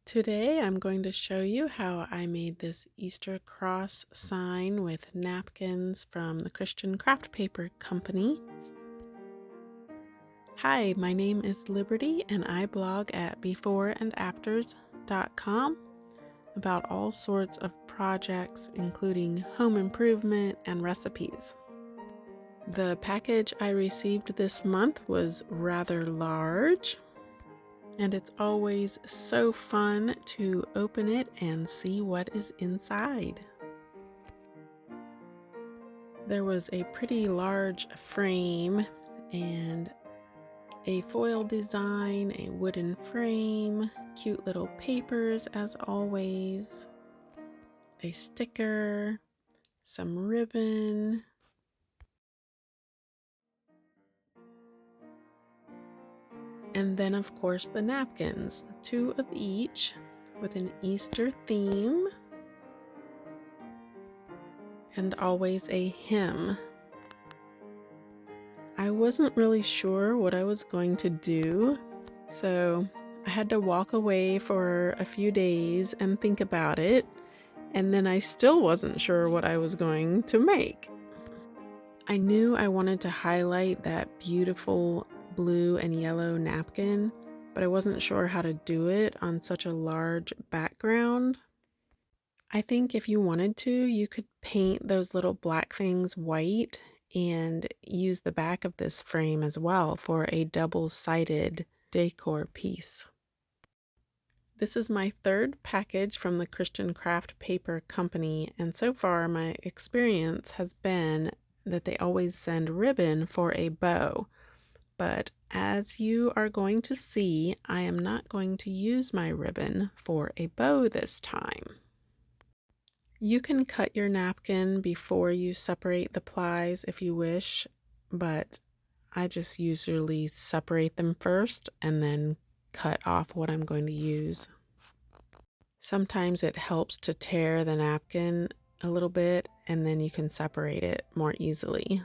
Today I'm going to show you how I made this Easter cross sign with napkins from the Christian Craft Paper Company. Hi, my name is Liberty and I blog at beforeandafters.com about all sorts of projects including home improvement and recipes. The package I received this month was rather large, and it's always so fun to open it and see what is inside. There was a pretty large frame and a foil design, a wooden frame, cute little papers as always, a sticker, some ribbon, and then of course the napkins, 2 of each with an Easter theme, and always a hymn. I wasn't really sure what I was going to do, so I had to walk away for a few days and think about it, and then I still wasn't sure what I was going to make. I knew I wanted to highlight that beautiful blue and yellow napkin, but I wasn't sure how to do it on such a large background. I think if you wanted to, you could paint those little black things white and use the back of this frame as well for a double-sided decor piece. This is my third package from the Christian Craft Paper Company, and so far my experience has been that they always send ribbon for a bow. But as you are going to see, I am not going to use my ribbon for a bow this time. You can cut your napkin before you separate the plies if you wish, but I just usually separate them first and then cut off what I'm going to use. Sometimes it helps to tear the napkin a little bit and then you can separate it more easily.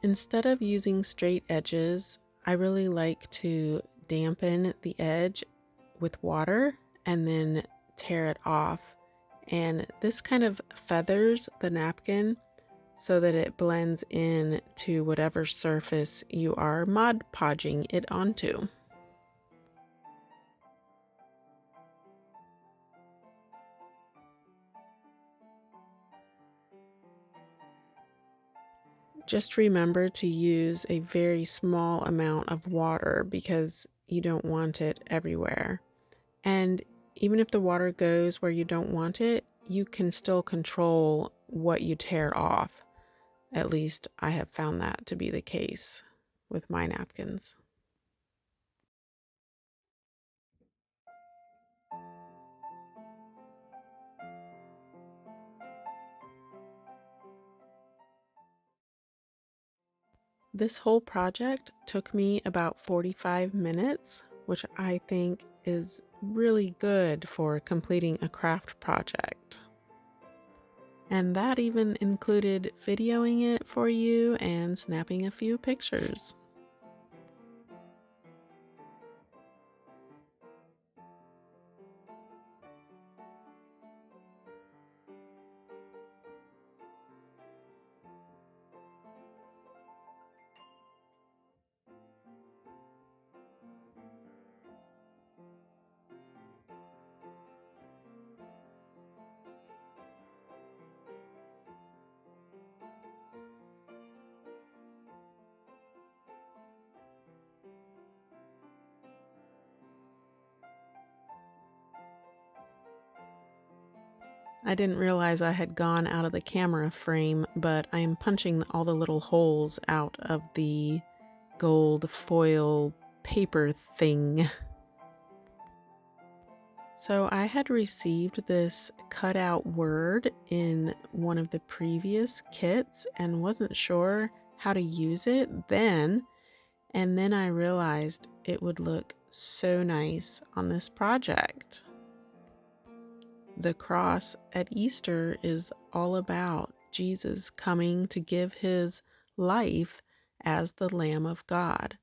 Instead of using straight edges, I really like to dampen the edge with water and then tear it off. And this kind of feathers the napkin so that it blends in to whatever surface you are Mod Podging it onto. Just remember to use a very small amount of water because you don't want it everywhere. And even if the water goes where you don't want it, you can still control what you tear off. At least I have found that to be the case with my napkins. This whole project took me about 45 minutes, which I think is really good for completing a craft project. And that even included videoing it for you and snapping a few pictures. I didn't realize I had gone out of the camera frame, but I am punching all the little holes out of the gold foil paper thing. So I had received this cutout word in one of the previous kits and wasn't sure how to use it then. And then I realized it would look so nice on this project. The cross at Easter is all about Jesus coming to give his life as the Lamb of God.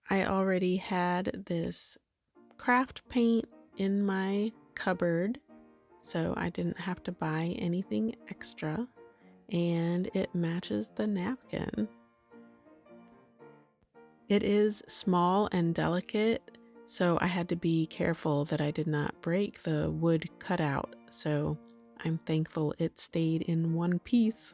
I already had this craft paint in my cupboard, so I didn't have to buy anything extra, and it matches the napkin. It is small and delicate, so I had to be careful that I did not break the wood cutout, so I'm thankful it stayed in one piece.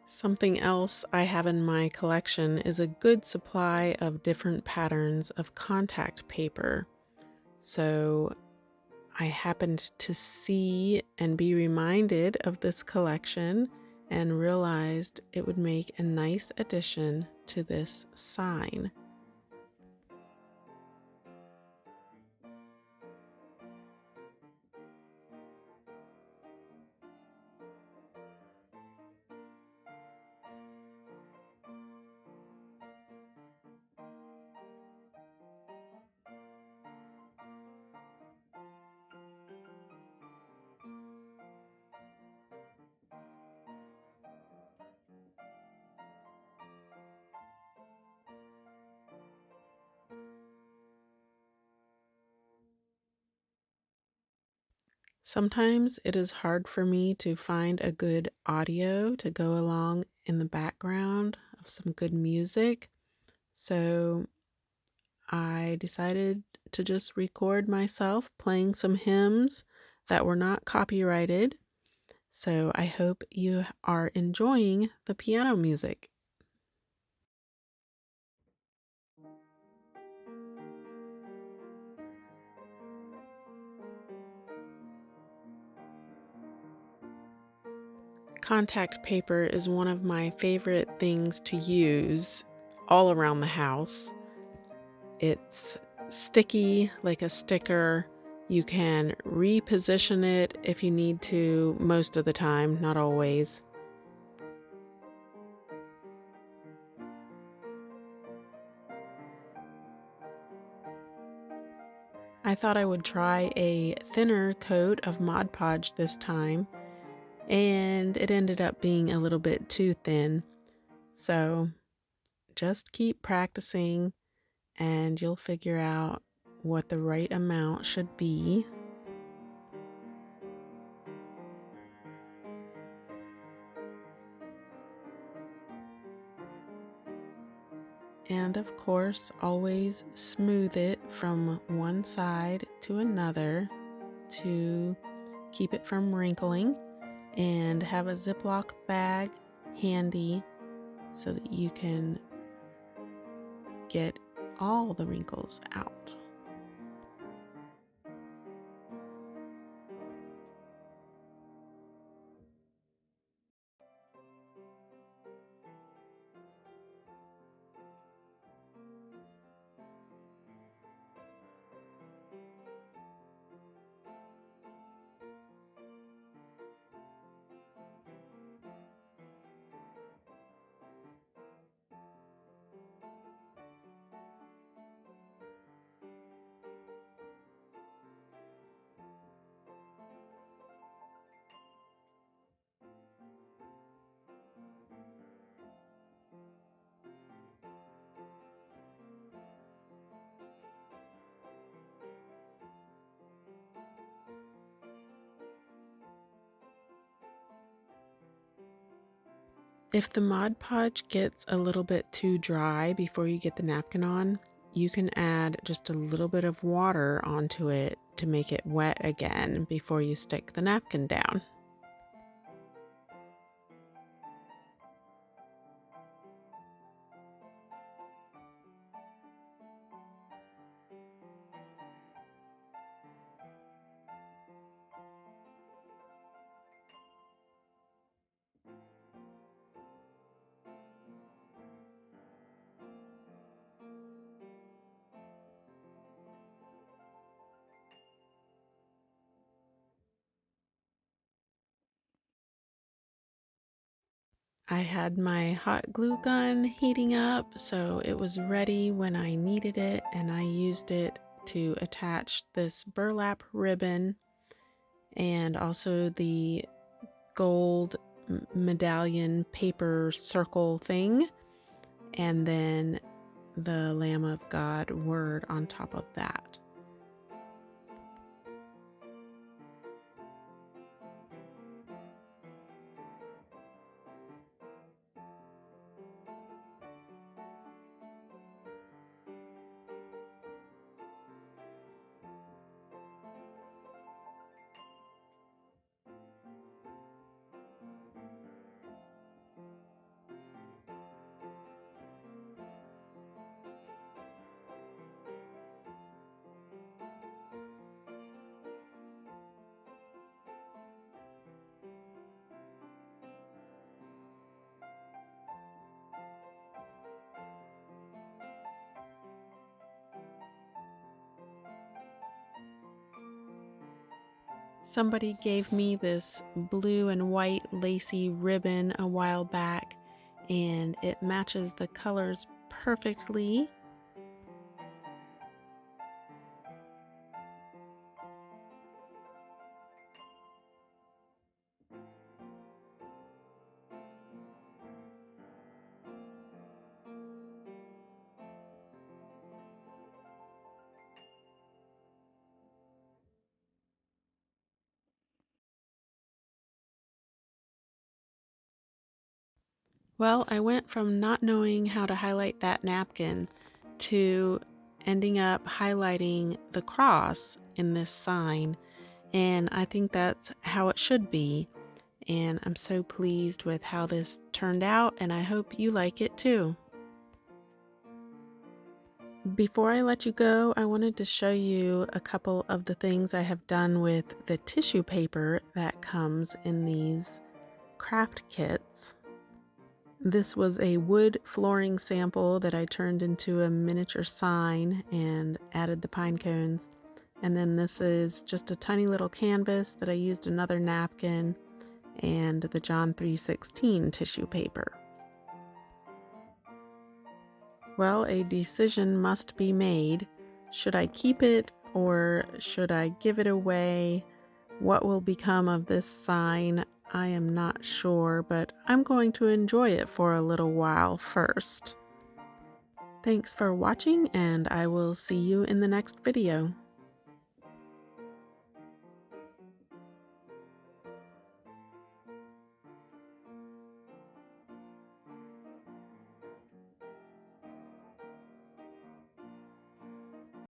Something else I have in my collection is a good supply of different patterns of contact paper. So I happened to see and be reminded of this collection and realized it would make a nice addition to this sign. Sometimes it is hard for me to find a good audio to go along in the background of some good music, so I decided to just record myself playing some hymns that were not copyrighted. So I hope you are enjoying the piano music. Contact paper is one of my favorite things to use all around the house. It's sticky like a sticker. You can reposition it if you need to most of the time, not always. I thought I would try a thinner coat of Mod Podge this time, and it ended up being a little bit too thin. So just keep practicing and you'll figure out what the right amount should be. And of course, always smooth it from one side to another to keep it from wrinkling, and have a Ziploc bag handy so that you can get all the wrinkles out. If the Mod Podge gets a little bit too dry before you get the napkin on, you can add just a little bit of water onto it to make it wet again before you stick the napkin down. I had my hot glue gun heating up, so it was ready when I needed it, and I used it to attach this burlap ribbon and also the gold medallion paper circle thing, and then the Lamb of God word on top of that. Somebody gave me this blue and white lacy ribbon a while back, and it matches the colors perfectly. Well, I went from not knowing how to highlight that napkin to ending up highlighting the cross in this sign, and I think that's how it should be. And I'm so pleased with how this turned out, and I hope you like it too. Before I let you go, I wanted to show you a couple of the things I have done with the tissue paper that comes in these craft kits. This was a wood flooring sample that I turned into a miniature sign and added the pine cones. And then this is just a tiny little canvas that I used another napkin and the John 3:16 tissue paper. Well, a decision must be made. Should I keep it or should I give it away? What will become of this sign? I am not sure, but I'm going to enjoy it for a little while first. Thanks for watching, and I will see you in the next video.